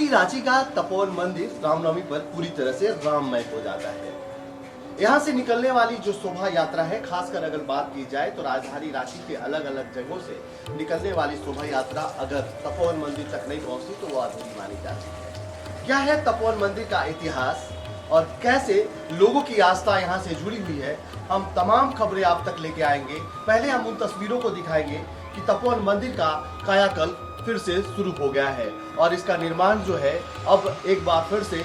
की रांची का तपोवन मंदिर रामनवमी पर पूरी तरह से राममय हो जाता है। यहाँ से निकलने वाली जो शोभा यात्रा है, खासकर अगर बात की जाए तो राजधानी रांची के अलग अलग जगहों से निकलने वाली शोभा यात्रा अगर तपोवन मंदिर तक नहीं पहुंचती तो वो अधूरी मानी जाती है। क्या है तपोवन मंदिर का इतिहास और कैसे लोगों की आस्था यहाँ से जुड़ी हुई है, हम तमाम खबरें आप तक लेके आएंगे। पहले हम उन तस्वीरों को दिखाएंगे कि तपोवन मंदिर का कायाकल्प फिर से शुरू हो गया है और इसका निर्माण जो है अब एक बार फिर से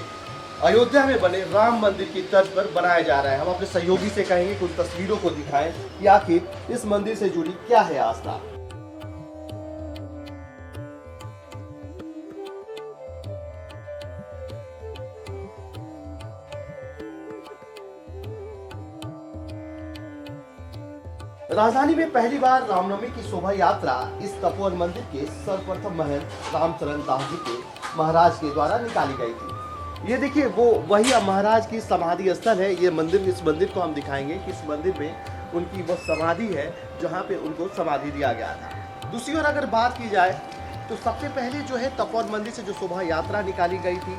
अयोध्या में बने राम मंदिर की तर्ज पर बनाया जा रहा है। हम अपने सहयोगी से कहेंगे कुछ तस्वीरों को दिखाएं कि आखिर इस मंदिर से जुड़ी क्या है आस्था। राजधानी में पहली बार रामनवमी की शोभा यात्रा इस तपोवन मंदिर के सर्वप्रथम महंत रामचरण दास जी के महाराज के द्वारा निकाली गई थी। ये देखिए वो वही महाराज की समाधि स्थल है। ये मंदिर, इस मंदिर को हम दिखाएंगे कि इस मंदिर में उनकी वो समाधि है जहाँ पे उनको समाधि दिया गया था। दूसरी ओर अगर बात की जाए तो सबसे पहले जो है तपोवन मंदिर से जो शोभा यात्रा निकाली गई थी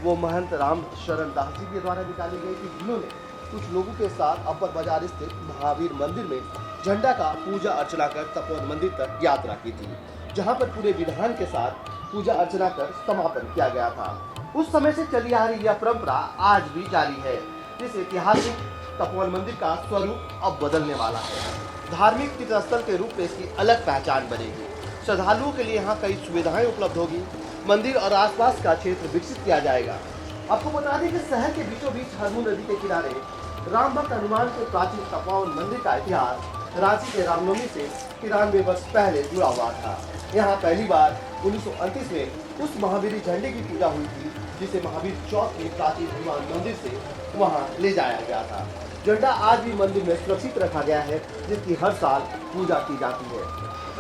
वो महंत रामचरण दास जी के द्वारा निकाली गई थी, जिन्होंने कुछ लोगों के साथ अपर बाजार स्थित महावीर मंदिर में झंडा का पूजा अर्चना कर तपोवन मंदिर तक यात्रा की थी, जहां पर पूरे विधान के साथ पूजा अर्चना कर समापन किया गया था। उस समय से चली आ रही यह परंपरा आज भी जारी है। इस ऐतिहासिक तपोवन मंदिर का स्वरूप अब बदलने वाला है। धार्मिक तीर्थस्थल के रूप में इसकी अलग पहचान बनेगी। श्रद्धालुओं के लिए यहाँ कई सुविधाएं उपलब्ध होगी। मंदिर और आसपास का क्षेत्र विकसित किया जाएगा। आपको बता दें कि शहर के बीचों बीच हरमू नदी के किनारे राम भक्त हनुमान के प्राचीन तपोवन मंदिर का इतिहास रांची के रामनवमी से 93 वर्ष पहले जुड़ा हुआ था। यहाँ पहली बार 1938 में उस महावीरी झंडे की पूजा हुई थी, जिसे महावीर चौक के प्राचीन हनुमान मंदिर से वहाँ ले जाया गया था। झंडा आज भी मंदिर में सुरक्षित रखा गया है, जिसकी हर साल पूजा की जाती है।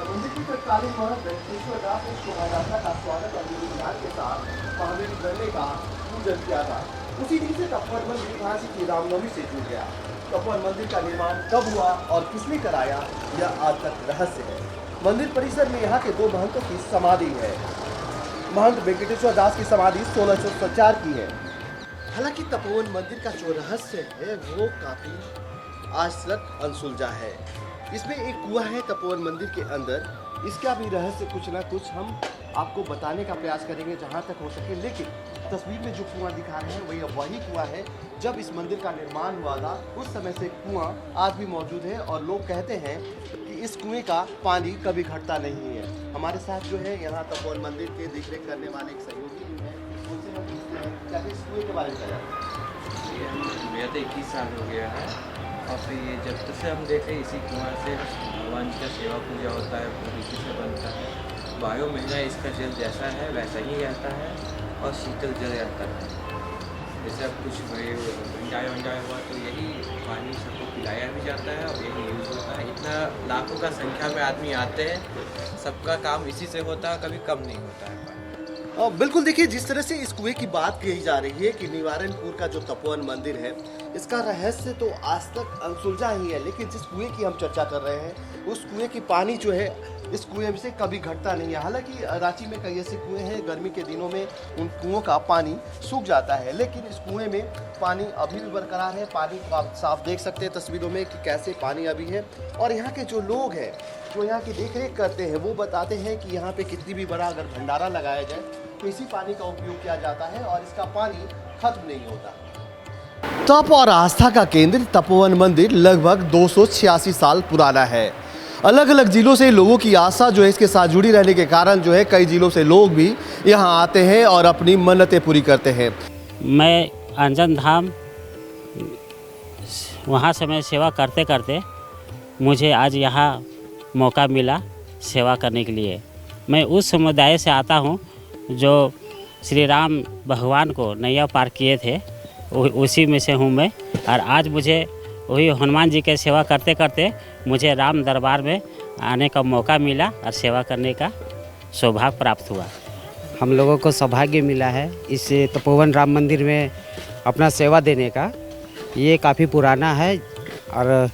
मंदिर की तत्कालीन महंत वेंकटेश्वर दास ने शोभा यात्रा का स्वागत और विधि के साथ महावीरी झंडे का पूजन किया था। उसी दिन से तपोवन मंदिर रांची की रामनवमी से जुड़ गया। तपोवन मंदिर का निर्माण कब हुआ और किसने कराया, यह आज तक रहस्य है। मंदिर परिसर में यहाँ के दो महंतों की समाधि है। महंत वेंकटेश्वर दास की समाधि 1604 की है। हालांकि तपोवन मंदिर का जो रहस्य है वो काफी आज तक अनसुलझा है। इसमें एक कुआं है तपोवन मंदिर के अंदर। इसका भी रहस्य कुछ ना कुछ हम आपको बताने का प्रयास करेंगे जहाँ तक हो सके। लेकिन तस्वीर में जो कुआं दिखा रहे हैं वही कुआं है जब इस मंदिर का निर्माण हुआ था। उस समय से कुआं आज भी मौजूद है और लोग कहते हैं कि इस कुएं का पानी कभी घटता नहीं है। हमारे साथ जो है यहाँ तपोवन मंदिर के देखरेख करने वाले एक सहयोगी भी हैं, उनसे हम पूछते हैं क्या इस कुएं के बारे में बताया। मेरा तो 21 साल हो गया है और फिर ये जब से हम देखें इसी कुआं से भगवान का सेवा पूजा होता है, पूरी से बनता है। वायु महीना इसका जल जैसा है वैसा ही रहता है और शीतल जल रहता है। जैसे अब कुछ वंजाय हुआ तो यही पानी सबको पिलाया भी जाता है और यही यूज़ होता है। इतना लाखों का संख्या में आदमी आते हैं, सबका काम इसी से होता है, कभी कम नहीं होता है पानी। बिल्कुल देखिए, जिस तरह से इस कुएं की बात कही जा रही है कि निवारणपुर का जो तपोवन मंदिर है इसका रहस्य तो आज तक अनसुलझा ही है। लेकिन जिस कुएं की हम चर्चा कर रहे हैं उस कुएं की पानी जो है इस कुएं से कभी घटता नहीं है। हालांकि रांची में कई ऐसे कुएं हैं, गर्मी के दिनों में उन कुओं का पानी सूख जाता है, लेकिन इस कुएं में पानी अभी भी बरकरार है। पानी को आप साफ देख सकते हैं तस्वीरों में कि कैसे पानी अभी है। और यहाँ के जो लोग हैं जो यहाँ की देखरेख करते हैं वो बताते हैं कि यहाँ पे कितनी भी बड़ा अगर भंडारा लगाया जाए तो इसी पानी का उपयोग किया जाता है और इसका पानी खत्म नहीं होता। तप और आस्था का केंद्र तपोवन मंदिर लगभग 286 साल पुराना है। अलग अलग जिलों से लोगों की आस्था जो है इसके साथ जुड़ी रहने के कारण जो है कई जिलों से लोग भी यहाँ आते हैं और अपनी मन्नतें पूरी करते हैं। मैं अंजन धाम वहाँ से मैं सेवा करते करते मुझे आज यहाँ मौका मिला सेवा करने के लिए। मैं उस समुदाय से आता हूँ जो श्री राम भगवान को नैया पार किए थे, उसी में से हूँ मैं। और आज मुझे वही हनुमान जी के सेवा करते करते मुझे राम दरबार में आने का मौका मिला और सेवा करने का सौभाग्य प्राप्त हुआ। हम लोगों को सौभाग्य मिला है इस तपोवन राम मंदिर में अपना सेवा देने का। ये काफ़ी पुराना है और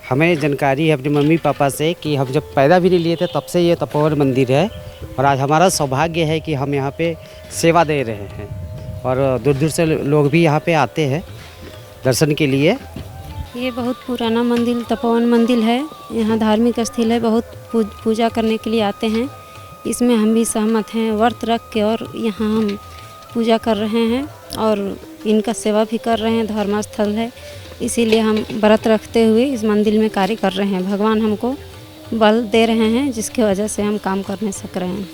हमें जानकारी है अपने मम्मी पापा से कि हम जब पैदा भी नहीं लिए थे तब से ये तपोवन मंदिर है और आज हमारा सौभाग्य है कि हम यहाँ पे सेवा दे रहे हैं और दूर दूर से लोग भी यहाँ पे आते हैं दर्शन के लिए। ये बहुत पुराना मंदिर तपोवन मंदिर है। यहाँ धार्मिक स्थल है, बहुत पूजा करने के लिए आते हैं। इसमें हम भी सहमत हैं, व्रत रख के और यहाँ हम पूजा कर रहे हैं और इनका सेवा भी कर रहे हैं। धर्मस्थल है, इसीलिए हम व्रत रखते हुए इस मंदिर में कार्य कर रहे हैं। भगवान हमको बल दे रहे हैं, जिसकी वजह से हम काम करने सक रहे हैं।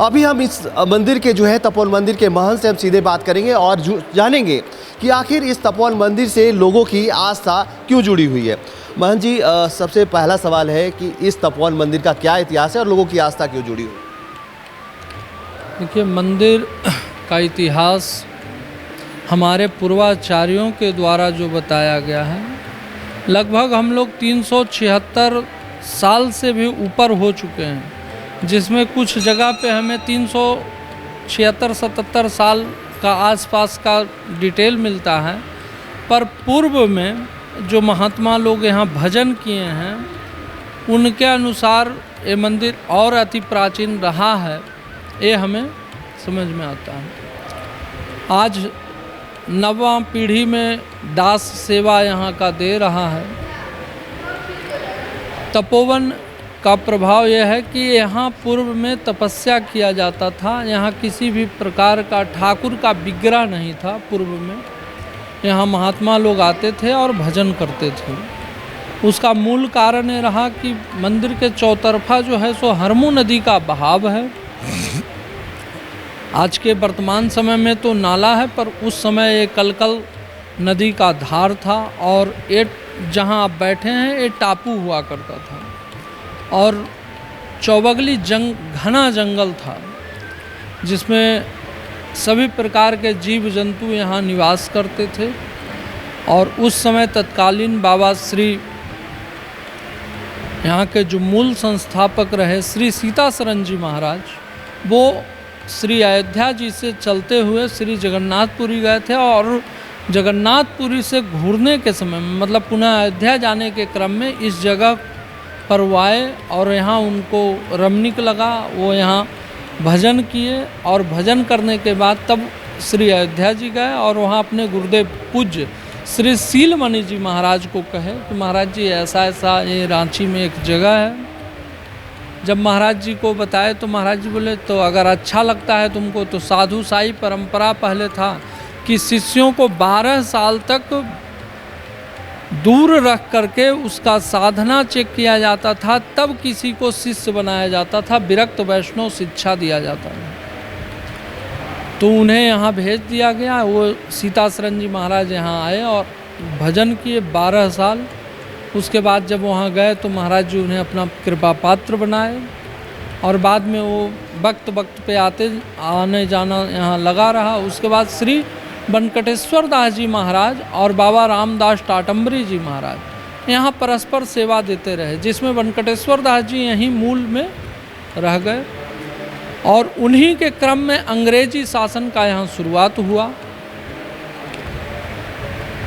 अभी हम इस मंदिर के जो है तपोवन मंदिर के महंत से हम सीधे बात करेंगे और जानेंगे कि आखिर इस तपोवन मंदिर से लोगों की आस्था क्यों जुड़ी हुई है। महंत जी, सबसे पहला सवाल है कि इस तपोवन मंदिर का क्या इतिहास है और लोगों की आस्था क्यों जुड़ी हुई है? देखिए, मंदिर का इतिहास हमारे पूर्वाचार्यों के द्वारा जो बताया गया है, लगभग हम लोग 376 साल से भी ऊपर हो चुके हैं, जिसमें कुछ जगह पे हमें 376-77 साल का आसपास का डिटेल मिलता है। पर पूर्व में जो महात्मा लोग यहाँ भजन किए हैं, उनके अनुसार ये मंदिर और अति प्राचीन रहा है, ये हमें समझ में आता है। आज नवा पीढ़ी में दास सेवा यहाँ का दे रहा है। तपोवन का प्रभाव यह है कि यहाँ पूर्व में तपस्या किया जाता था। यहाँ किसी भी प्रकार का ठाकुर का विग्रह नहीं था। पूर्व में यहाँ महात्मा लोग आते थे और भजन करते थे। उसका मूल कारण ये रहा कि मंदिर के चौतरफा जो है सो हरमू नदी का बहाव है। आज के वर्तमान समय में तो नाला है, पर उस समय ये कलकल नदी का धार था और ये जहाँ आप बैठे हैं ये टापू हुआ करता था और चौबगली घना जंगल था, जिसमें सभी प्रकार के जीव जंतु यहाँ निवास करते थे। और उस समय तत्कालीन बाबा श्री यहाँ के जो मूल संस्थापक रहे श्री सीतासरण जी महाराज, वो श्री अयोध्या जी से चलते हुए श्री जगन्नाथपुरी गए थे और जगन्नाथपुरी से घूरने के समय में, मतलब पुनः अयोध्या जाने के क्रम में इस जगह पर वो आए और यहाँ उनको रमणीक लगा। वो यहाँ भजन किए और भजन करने के बाद तब श्री अयोध्या जी गए और वहाँ अपने गुरुदेव पूज्य श्री सीलमणि जी महाराज को कहे कि महाराज जी ऐसा ऐसा ये रांची में एक जगह है। जब महाराज जी को बताए तो महाराज जी बोले, तो अगर अच्छा लगता है तुमको तो साधु साई परंपरा पहले था कि शिष्यों को 12 साल तक दूर रख करके उसका साधना चेक किया जाता था, तब किसी को शिष्य बनाया जाता था, विरक्त वैष्णव शिक्षा दिया जाता था। तो उन्हें यहाँ भेज दिया गया। वो सीतासरण जी महाराज यहाँ आए और भजन किए 12 साल। उसके बाद जब वहाँ गए तो महाराज जी उन्हें अपना कृपा पात्र बनाए और बाद में वो वक्त पे आने जाना यहाँ लगा रहा। उसके बाद श्री वेंकटेश्वर दास जी महाराज और बाबा रामदास टाटम्बरी जी महाराज यहाँ परस्पर सेवा देते रहे, जिसमें वेंकटेश्वर दास जी यहीं मूल में रह गए और उन्हीं के क्रम में अंग्रेजी शासन का यहाँ शुरुआत हुआ।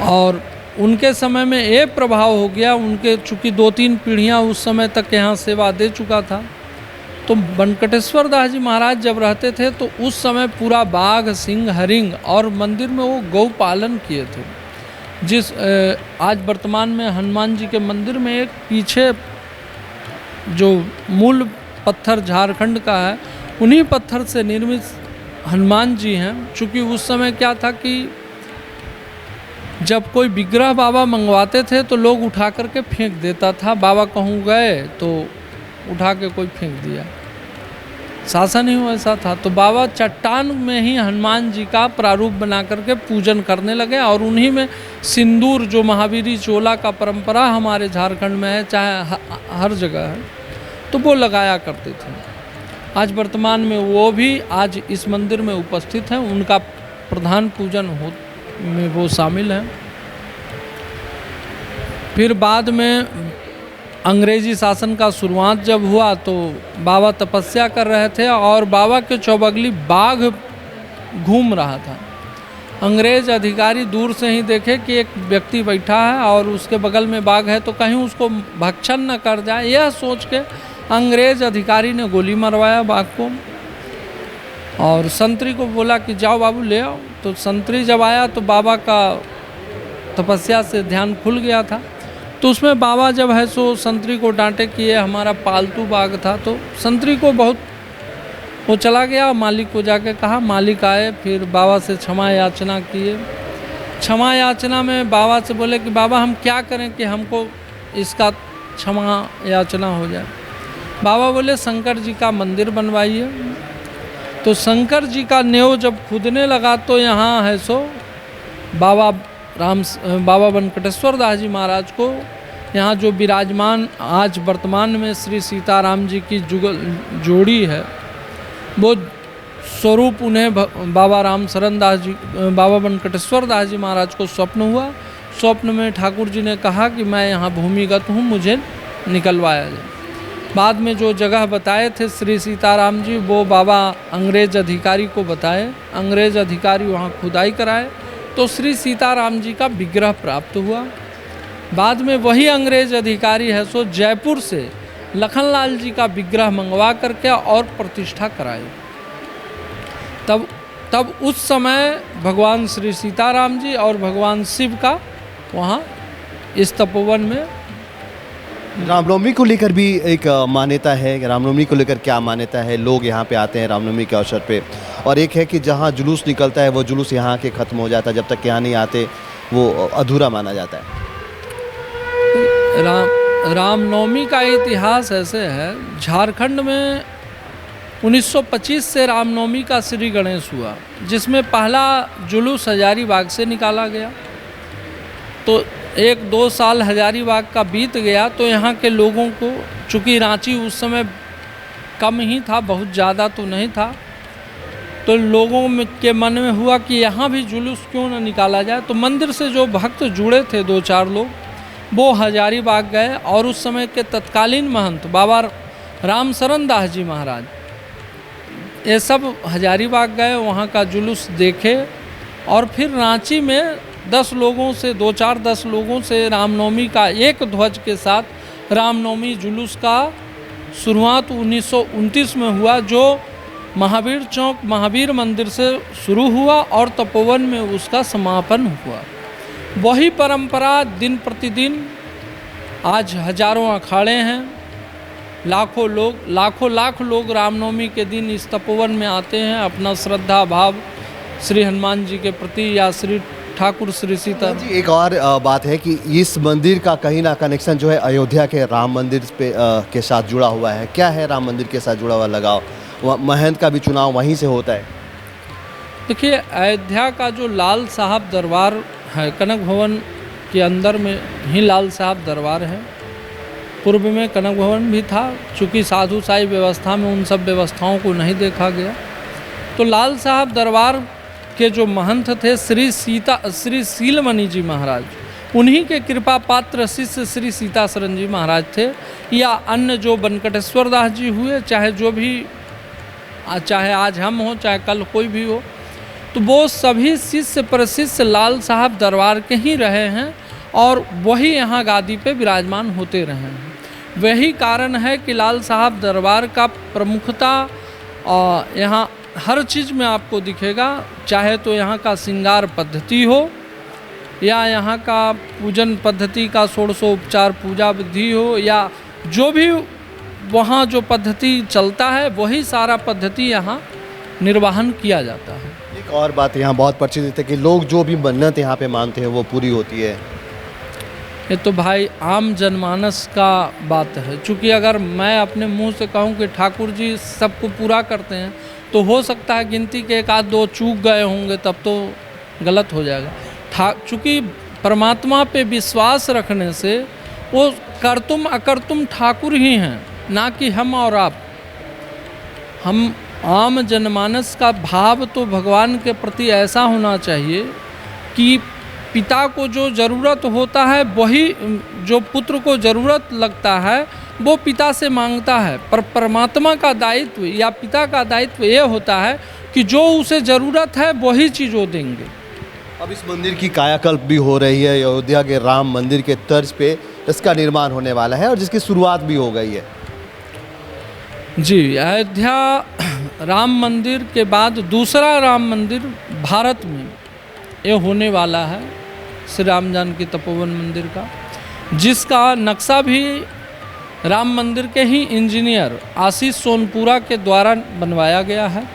और उनके समय में ये प्रभाव हो गया, उनके चूँकि 2-3 पीढ़ियाँ उस समय तक यहाँ सेवा दे चुका था। तो वेंकटेश्वर दास जी महाराज जब रहते थे तो उस समय पूरा बाघ सिंह हरिंग और मंदिर में वो गौ पालन किए थे। जिस आज वर्तमान में हनुमान जी के मंदिर में एक पीछे जो मूल पत्थर झारखंड का है, उन्हीं पत्थर से निर्मित हनुमान जी हैं। चूँकि उस समय क्या था कि जब कोई विग्रह बाबा मंगवाते थे तो लोग उठा करके फेंक देता था। बाबा कहूँ गए तो उठा के कोई फेंक दिया, शासन ही वैसा था। तो बाबा चट्टान में ही हनुमान जी का प्रारूप बना करके पूजन करने लगे और उन्हीं में सिंदूर, जो महावीरी चोला का परंपरा हमारे झारखंड में है, चाहे हर जगह है, तो वो लगाया करते थे। आज वर्तमान में वो भी आज इस मंदिर में उपस्थित हैं, उनका प्रधान पूजन में वो शामिल हैं। फिर बाद में अंग्रेजी शासन का शुरुआत जब हुआ तो बाबा तपस्या कर रहे थे और बाबा के चौबगली बाघ घूम रहा था। अंग्रेज अधिकारी दूर से ही देखे कि एक व्यक्ति बैठा है और उसके बगल में बाघ है, तो कहीं उसको भक्षण न कर जाए, यह सोच के अंग्रेज अधिकारी ने गोली मरवाया बाघ को और संतरी को बोला कि जाओ बाबू ले आओ। तो संतरी जब आया तो बाबा का तपस्या से ध्यान खुल गया था। तो उसमें बाबा जब है सो संतरी को डांटे कि ये हमारा पालतू बाघ था। तो संतरी को बहुत वो चला गया, मालिक को जाके कहा। मालिक आए, फिर बाबा से क्षमा याचना किए। क्षमा याचना में बाबा से बोले कि बाबा हम क्या करें कि हमको इसका क्षमा याचना हो जाए। बाबा बोले शंकर जी का मंदिर बनवाइए। तो शंकर जी का नेव जब खुदने लगा तो यहाँ है सो बाबा वेंकटेश्वर दास जी महाराज को यहाँ जो विराजमान आज वर्तमान में श्री सीताराम जी की जोड़ी है, वो स्वरूप उन्हें बाबा राम शरण दास जी, बाबा वेंकटेश्वर दास जी महाराज को स्वप्न हुआ। स्वप्न में ठाकुर जी ने कहा कि मैं यहाँ भूमिगत हूँ, मुझे निकलवाया जाए। बाद में जो जगह बताए थे श्री सीताराम जी, वो बाबा अंग्रेज अधिकारी को बताए। अंग्रेज अधिकारी वहाँ खुदाई कराए तो श्री सीताराम जी का विग्रह प्राप्त हुआ। बाद में वही अंग्रेज अधिकारी है सो जयपुर से लखनलाल जी का विग्रह मंगवा करके और प्रतिष्ठा कराए। तब उस समय भगवान श्री सीताराम जी और भगवान शिव का वहाँ इस तपोवन में रामनवमी को लेकर भी एक मान्यता है। रामनवमी को लेकर क्या मान्यता है? लोग यहाँ पे आते हैं रामनवमी के अवसर पे, और एक है कि जहाँ जुलूस निकलता है वो जुलूस यहाँ के ख़त्म हो जाता है, जब तक यहाँ नहीं आते वो अधूरा माना जाता है। रामनवमी का इतिहास ऐसे है, झारखंड में 1925 से रामनवमी का श्री गणेश हुआ, जिसमें पहला जुलूस हजारीबाग से निकाला गया। तो 1-2 साल हजारीबाग का बीत गया तो यहाँ के लोगों को, चूँकि रांची उस समय कम ही था, बहुत ज़्यादा तो नहीं था, तो लोगों के मन में हुआ कि यहाँ भी जुलूस क्यों न निकाला जाए। तो मंदिर से जो भक्त जुड़े थे 2-4 लोग, वो हजारीबाग गए और उस समय के तत्कालीन महंत बाबा राम शरण दास जी महाराज, ये सब हजारीबाग गए, वहाँ का जुलूस देखे और फिर रांची में 10 लोगों से 10 लोगों से रामनवमी का एक ध्वज के साथ रामनवमी जुलूस का शुरुआत 1929 में हुआ, जो महावीर चौक महावीर मंदिर से शुरू हुआ और तपोवन में उसका समापन हुआ। वही परंपरा दिन प्रतिदिन आज हजारों अखाड़े हैं, लाखों लाख लोग रामनवमी के दिन इस तपोवन में आते हैं अपना श्रद्धा भाव श्री हनुमान जी के प्रति या श्री ठाकुर श्री सीता जी। एक और बात है कि इस मंदिर का कहीं ना कनेक्शन जो है अयोध्या के राम मंदिर पे के साथ जुड़ा हुआ है। क्या है राम मंदिर के साथ जुड़ा हुआ लगाव? महंत का भी चुनाव वहीं से होता है। देखिए, अयोध्या का जो लाल साहब दरबार है, कनक भवन के अंदर में ही लाल साहब दरबार है। पूर्व में कनक भवन भी था, चूँकि साधु साई व्यवस्था में उन सब व्यवस्थाओं को नहीं देखा गया। तो लाल साहब दरबार के जो महंत थे श्री शीलमणि जी महाराज, उन्हीं के कृपा पात्र शिष्य श्री सीताशरण जी महाराज थे, या अन्य जो वेंकटेश्वर दास जी हुए, चाहे जो भी, चाहे आज हम हो चाहे कल कोई भी हो, तो वो सभी शिष्य प्रशिष्य लाल साहब दरबार के ही रहे हैं और वही यहाँ गादी पे विराजमान होते रहे हैं। वही कारण है कि लाल साहब दरबार का प्रमुखता यहाँ हर चीज़ में आपको दिखेगा, चाहे तो यहाँ का श्रृंगार पद्धति हो या यहाँ का पूजन पद्धति का षोडशोपचार पूजा विधि हो, या जो भी वहाँ जो पद्धति चलता है वही सारा पद्धति यहाँ निर्वाहन किया जाता है। एक और बात यहाँ बहुत प्रचलित है कि लोग जो भी मन्नत यहाँ पे मानते हैं वो पूरी होती है। ये तो भाई आम जनमानस का बात है। चूँकि अगर मैं अपने मुंह से कहूँ कि ठाकुर जी सबको पूरा करते हैं, तो हो सकता है गिनती के 1-2 चूक गए होंगे, तब तो गलत हो जाएगा। चूँकि परमात्मा पे विश्वास रखने से वो करतुम अकर्तुम ठाकुर ही हैं, ना कि हम और आप। हम आम जनमानस का भाव तो भगवान के प्रति ऐसा होना चाहिए कि पिता को जो ज़रूरत होता है वही जो पुत्र को ज़रूरत लगता है वो पिता से मांगता है, पर परमात्मा का दायित्व या पिता का दायित्व ये होता है कि जो उसे ज़रूरत है वही चीज़ वो देंगे। अब इस मंदिर की कायाकल्प भी हो रही है। अयोध्या के राम मंदिर के तर्ज पे इसका निर्माण होने वाला है और जिसकी शुरुआत भी हो गई है। जी, अयोध्या राम मंदिर के बाद दूसरा राम मंदिर भारत में ये होने वाला है, श्री राम जानकी तपोवन मंदिर का, जिसका नक्शा भी राम मंदिर के ही इंजीनियर आशीष सोनपुरा के द्वारा बनवाया गया है।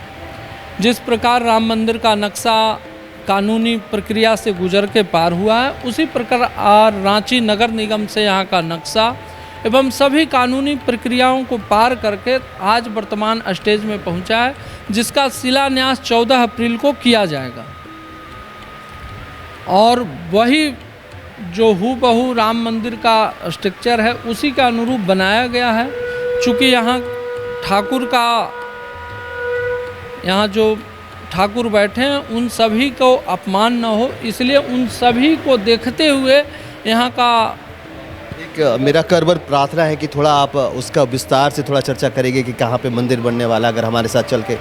जिस प्रकार राम मंदिर का नक्शा कानूनी प्रक्रिया से गुजर के पार हुआ है, उसी प्रकार रांची नगर निगम से यहाँ का नक्शा एवं सभी कानूनी प्रक्रियाओं को पार करके आज वर्तमान स्टेज में पहुँचा है, जिसका शिलान्यास 14 अप्रैल को किया जाएगा। और वही जो हूबहू राम मंदिर का स्ट्रक्चर है उसी के अनुरूप बनाया गया है। चूँकि यहाँ जो ठाकुर बैठे हैं उन सभी को अपमान न हो, इसलिए उन सभी को देखते हुए यहाँ का एक मेरा करवर प्रार्थना है कि थोड़ा आप उसका विस्तार से थोड़ा चर्चा करेंगे कि कहाँ पे मंदिर बनने वाला, अगर हमारे साथ चल के।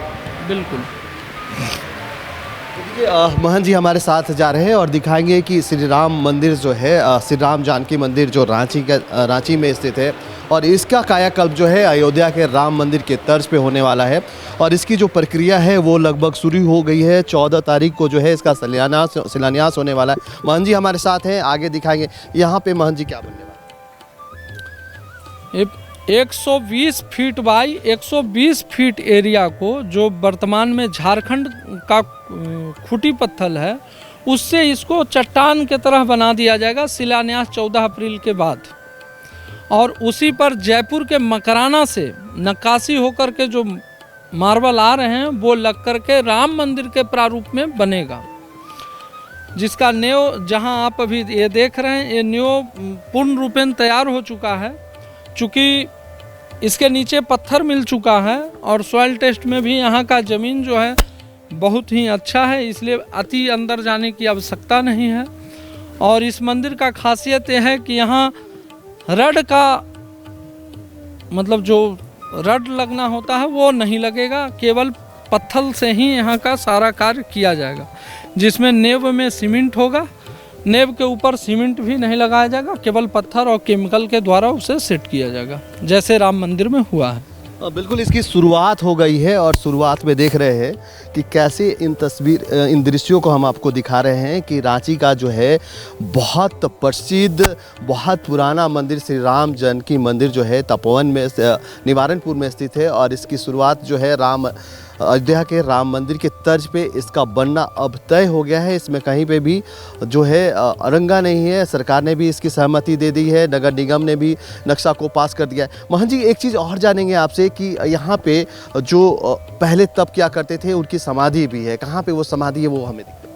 बिल्कुल। महंत जी हमारे साथ जा रहे हैं और दिखाएंगे कि श्री राम मंदिर जो है, श्री राम जानकी मंदिर जो रांची में स्थित है, और इसका कायाकल्प जो है अयोध्या के राम मंदिर के तर्ज पे होने वाला है। और इसकी जो प्रक्रिया है वो लगभग शुरू हो गई है। 14 तारीख को जो है इसका शिलान्यास होने वाला है। महंत जी हमारे साथ हैं, आगे दिखाएंगे। यहाँ पे महंत जी क्या बनने वाला है? 120 फीट बाई 120 फीट एरिया को, जो वर्तमान में झारखंड का खूंटी पत्थर है, उससे इसको चट्टान के तरह बना दिया जाएगा शिलान्यास 14 अप्रैल के बाद। और उसी पर जयपुर के मकराना से नक्काशी होकर के जो मार्बल आ रहे हैं वो लग कर के राम मंदिर के प्रारूप में बनेगा, जिसका नींव जहां आप अभी ये देख रहे हैं, ये नींव पूर्ण रूपेण तैयार हो चुका है। चूँकि इसके नीचे पत्थर मिल चुका है और सॉइल टेस्ट में भी यहाँ का ज़मीन जो है बहुत ही अच्छा है, इसलिए अति अंदर जाने की आवश्यकता नहीं है। और इस मंदिर का खासियत यह है कि यहाँ रड का मतलब जो रड लगना होता है वो नहीं लगेगा, केवल पत्थर से ही यहाँ का सारा कार्य किया जाएगा, जिसमें नींव में सीमेंट होगा। नींव के ऊपर सीमेंट भी नहीं लगाया जाएगा, केवल पत्थर और केमिकल के द्वारा उसे सेट किया जाएगा, जैसे राम मंदिर में हुआ है। बिल्कुल इसकी शुरुआत हो गई है और शुरुआत में देख रहे हैं कि कैसे इन दृश्यों को हम आपको दिखा रहे हैं कि रांची का जो है बहुत प्रसिद्ध, बहुत पुराना मंदिर श्री राम जानकी मंदिर जो है तपोवन में, निवारनपुर में स्थित है। और इसकी शुरुआत जो है अयोध्या के राम मंदिर के तर्ज पे इसका बनना अब तय हो गया है। इसमें कहीं पे भी जो है अरंगा नहीं है। सरकार ने भी इसकी सहमति दे दी है, नगर निगम ने भी नक्शा को पास कर दिया है। महंत जी एक चीज़ और जानेंगे आपसे कि यहाँ पे जो पहले तब क्या करते थे उनकी समाधि भी है, कहाँ पे वो समाधि है वो हमें दिखता है?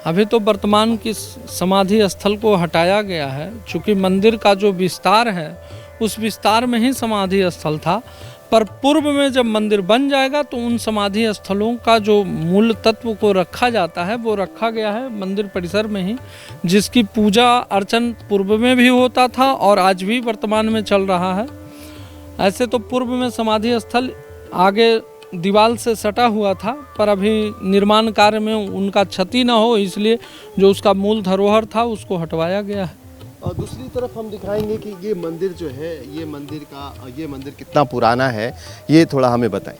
अभी तो वर्तमान की समाधि स्थल को हटाया गया है, चूँकि मंदिर का जो विस्तार है उस विस्तार में ही समाधि स्थल था। पर पूर्व में जब मंदिर बन जाएगा तो उन समाधि स्थलों का जो मूल तत्व को रखा जाता है वो रखा गया है मंदिर परिसर में ही, जिसकी पूजा अर्चन पूर्व में भी होता था और आज भी वर्तमान में चल रहा है। ऐसे तो पूर्व में समाधि स्थल आगे दीवार से सटा हुआ था, पर अभी निर्माण कार्य में उनका क्षति न हो इसलिए जो उसका मूल धरोहर था उसको हटवाया गया है। और दूसरी तरफ हम दिखाएंगे कि ये मंदिर जो है, ये मंदिर कितना पुराना है, ये थोड़ा हमें बताएं।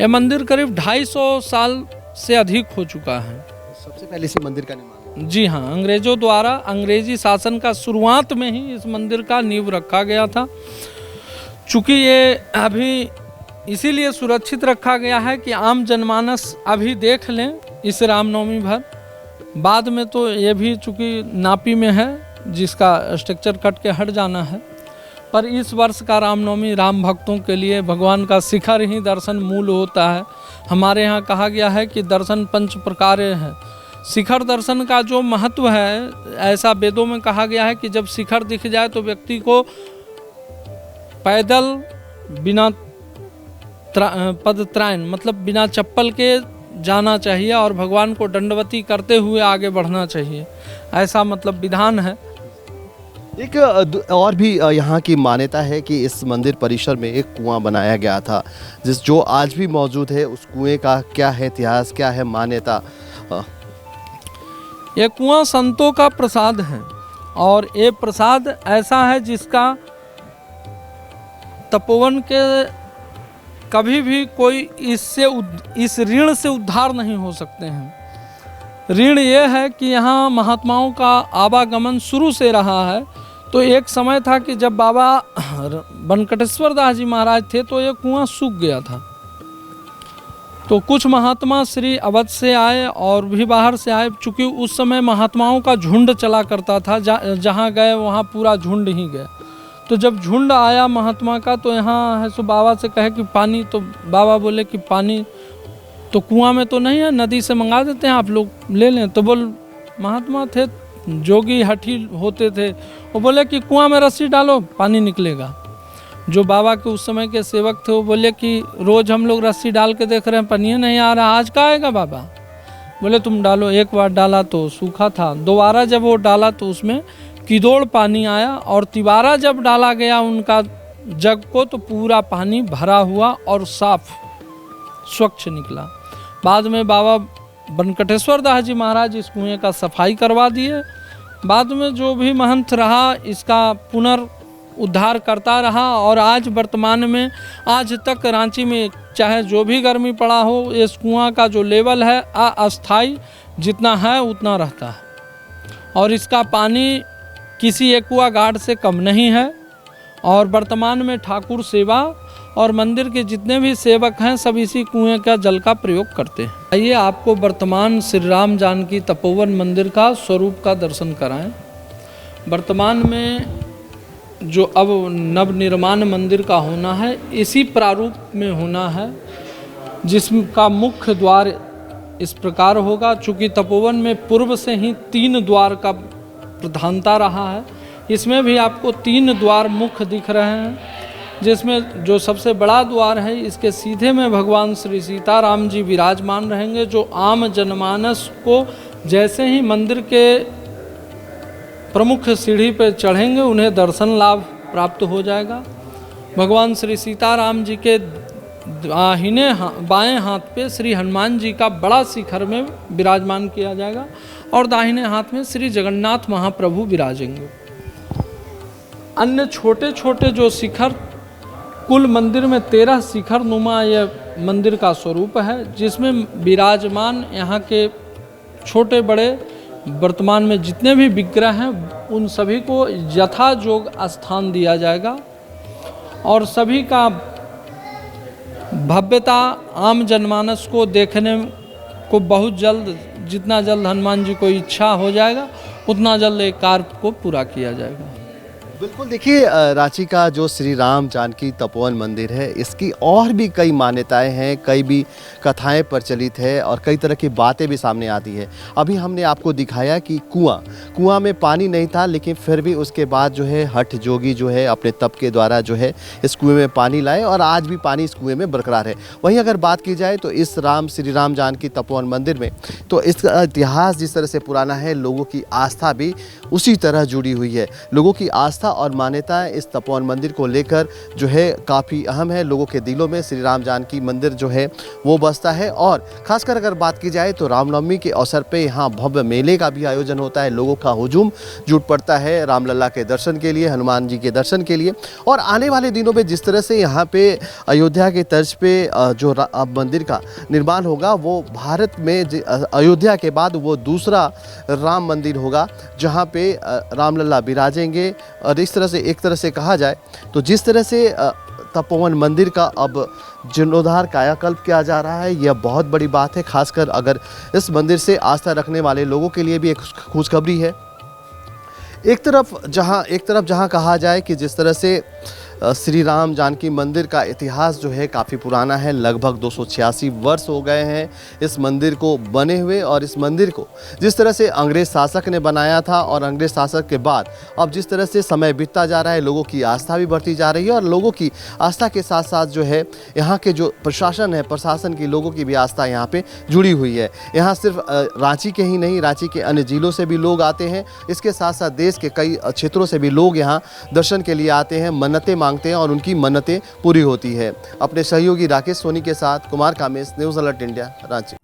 ये मंदिर करीब 250 साल से अधिक हो चुका है। सबसे पहले इस मंदिर का निर्माण, जी हाँ, अंग्रेजों द्वारा अंग्रेजी शासन का शुरुआत में ही इस मंदिर का नींव रखा गया था। चूँकि ये अभी इसीलिए सुरक्षित रखा गया है कि आम जनमानस अभी देख लें इस रामनवमी भर, बाद में तो ये भी चूँकि नापी में है जिसका स्ट्रक्चर कट के हट जाना है। पर इस वर्ष का रामनवमी राम भक्तों के लिए भगवान का शिखर ही दर्शन मूल होता है। हमारे यहाँ कहा गया है कि दर्शन पंच प्रकार है। शिखर दर्शन का जो महत्व है, ऐसा वेदों में कहा गया है कि जब शिखर दिख जाए तो व्यक्ति को पैदल बिना पदत्रायण मतलब बिना चप्पल के जाना चाहिए और भगवान को दंडवती करते हुए आगे बढ़ना चाहिए, ऐसा मतलब विधान है। एक और भी यहाँ की मान्यता है कि इस मंदिर परिसर में एक कुआं बनाया गया था, जो आज भी मौजूद है। उस कुएं का क्या है इतिहास, क्या है मान्यता? ये कुआं संतों का प्रसाद है और ये प्रसाद ऐसा है जिसका तपोवन के कभी भी कोई इस ऋण से उद्धार नहीं हो सकते हैं। ऋण ये है कि यहाँ महात्माओं का आवागमन शुरू से रहा है। तो एक समय था कि जब बाबा वेंकटेश्वर दास जी महाराज थे तो ये कुआं सूख गया था। तो कुछ महात्मा श्री अवध से आए और भी बाहर से आए, चूँकि उस समय महात्माओं का झुंड चला करता था, जहाँ गए वहाँ पूरा झुंड ही गए। तो जब झुंड आया महात्मा का तो यहाँ है सो बाबा से कहे कि पानी, तो बाबा बोले कि पानी तो कुआं में तो नहीं है, नदी से मंगा देते हैं, आप लोग ले लें। तो बोल महात्मा थे, जोगी हठी होते थे, वो बोले कि कुआं में रस्सी डालो पानी निकलेगा। जो बाबा के उस समय के सेवक थे वो बोले कि रोज़ हम लोग रस्सी डाल के देख रहे हैं पानी नहीं आ रहा, आज का आएगा बाबा? बोले तुम डालो। एक बार डाला तो सूखा था, दोबारा जब वो डाला तो उसमें किदोड़ पानी आया, और तिबारा जब डाला गया उनका जग को तो पूरा पानी भरा हुआ और साफ स्वच्छ निकला। बाद में बाबा वेंकटेश्वर दास जी महाराज इस कुएं का सफाई करवा दिए। बाद में जो भी महंत रहा इसका पुनर्उद्धार करता रहा, और आज वर्तमान में आज तक रांची में चाहे जो भी गर्मी पड़ा हो, इस कुआं का जो लेवल है अस्थाई जितना है उतना रहता है, और इसका पानी किसी एक्वा गार्ड से कम नहीं है। और वर्तमान में ठाकुर सेवा और मंदिर के जितने भी सेवक हैं सब इसी कुएं का जल का प्रयोग करते हैं। आइए आपको वर्तमान श्री राम जानकी तपोवन मंदिर का स्वरूप का दर्शन कराएं। वर्तमान में जो अब नवनिर्माण मंदिर का होना है इसी प्रारूप में होना है, जिसका मुख्य द्वार इस प्रकार होगा। चूँकि तपोवन में पूर्व से ही 3 द्वार का प्रधानता रहा है, इसमें भी आपको 3 द्वार मुख्य दिख रहे हैं, जिसमें जो सबसे बड़ा द्वार है इसके सीधे में भगवान श्री सीताराम जी विराजमान रहेंगे, जो आम जनमानस को जैसे ही मंदिर के प्रमुख सीढ़ी पर चढ़ेंगे उन्हें दर्शन लाभ प्राप्त हो जाएगा। भगवान श्री सीताराम जी के दाहिने बाएं हाथ पे श्री हनुमान जी का बड़ा शिखर में विराजमान किया जाएगा, और दाहिने हाथ में श्री जगन्नाथ महाप्रभु विराजेंगे। अन्य छोटे छोटे जो शिखर, कुल मंदिर में 13 शिखर नुमा यह मंदिर का स्वरूप है, जिसमें विराजमान यहाँ के छोटे बड़े वर्तमान में जितने भी विग्रह हैं उन सभी को यथा जोग स्थान दिया जाएगा, और सभी का भव्यता आम जनमानस को देखने को बहुत जल्द, जितना जल्द हनुमान जी को इच्छा हो जाएगा उतना जल्द एक कार्य को पूरा किया जाएगा। बिल्कुल, देखिए रांची का जो श्री राम जानकी तपोवन मंदिर है इसकी और भी कई मान्यताएं हैं, कई भी कथाएं प्रचलित है और कई तरह की बातें भी सामने आती है। अभी हमने आपको दिखाया कि कुआं में पानी नहीं था, लेकिन फिर भी उसके बाद जो है हठ जोगी जो है अपने तप के द्वारा जो है इस कुएं में पानी लाए, और आज भी पानी इस कुएं में बरकरार है। वहीं अगर बात की जाए तो इस श्री राम जानकी तपोवन मंदिर में तो इसका इतिहास जिस तरह से पुराना है, लोगों की आस्था भी उसी तरह जुड़ी हुई है। लोगों की आस्था और मान्यताएं इस तपोवन मंदिर को लेकर जो है काफ़ी अहम है। लोगों के दिलों में श्री राम जानकी मंदिर जो है वो बसता है, और खासकर अगर बात की जाए तो रामनवमी के अवसर पे यहाँ भव्य मेले का भी आयोजन होता है। लोगों का हुजूम जुट पड़ता है रामलला के दर्शन के लिए, हनुमान जी के दर्शन के लिए। और आने वाले दिनों में जिस तरह से यहाँ पे अयोध्या के तर्ज पे जो अब मंदिर का निर्माण होगा, वो भारत में अयोध्या के बाद वो दूसरा राम मंदिर होगा जहाँ पे रामलला विराजेंगे। और इस तरह से एक तरह से कहा जाए तो जिस तरह से तपोवन मंदिर का अब जीर्णोद्धार कायाकल्प किया जा रहा है, यह बहुत बड़ी बात है। खासकर अगर इस मंदिर से आस्था रखने वाले लोगों के लिए भी एक खुशखबरी है। एक तरफ जहां कहा जाए कि जिस तरह से श्री राम जानकी मंदिर का इतिहास जो है काफ़ी पुराना है, लगभग 286 वर्ष हो गए हैं इस मंदिर को बने हुए। और इस मंदिर को जिस तरह से अंग्रेज़ शासक ने बनाया था, और अंग्रेज़ शासक के बाद अब जिस तरह से समय बीतता जा रहा है, लोगों की आस्था भी बढ़ती जा रही है। और लोगों की आस्था के साथ साथ जो है यहाँ के जो प्रशासन है, प्रशासन की लोगों की भी आस्था यहाँ पे जुड़ी हुई है। यहाँ सिर्फ रांची के ही नहीं, रांची के अन्य ज़िलों से भी लोग आते हैं। इसके साथ साथ देश के कई क्षेत्रों से भी लोग यहाँ दर्शन के लिए आते हैं, मन्नतें मांगते हैं और उनकी मन्नतें पूरी होती है। अपने सहयोगी राकेश सोनी के साथ Kumar Kamesh, news alert India, Ranchi.